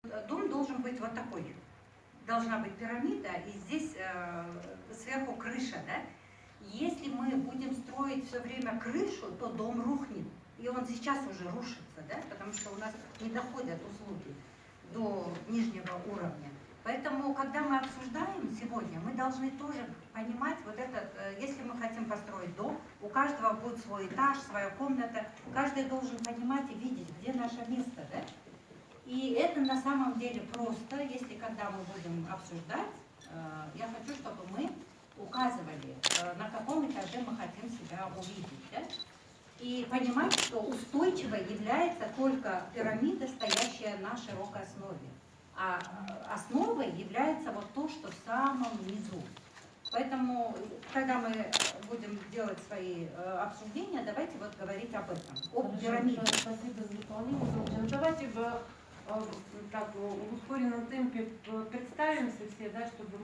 Дом должен быть вот такой. Должна быть пирамида, и здесь сверху крыша, да? Если мы будем строить все время крышу, то дом рухнет. И он сейчас уже рушится, да? Потому что у нас не доходят услуги до нижнего уровня. Поэтому, когда мы обсуждаем сегодня, мы должны тоже понимать вот это, если мы хотим построить дом, у каждого будет свой этаж, своя комната, каждый должен понимать и видеть, где наше место, да? И это на самом деле просто, если когда мы будем обсуждать, я хочу, чтобы мы указывали, на каком этаже мы хотим себя увидеть, да? И понимать, что устойчивой является только пирамида, стоящая на широкой основе. А основой является вот то, что в самом низу. Поэтому, когда мы будем делать свои обсуждения, давайте вот говорить об этом, о пирамиде. Спасибо за дополнение. Давайте в ускоренном темпе представимся все, да, чтобы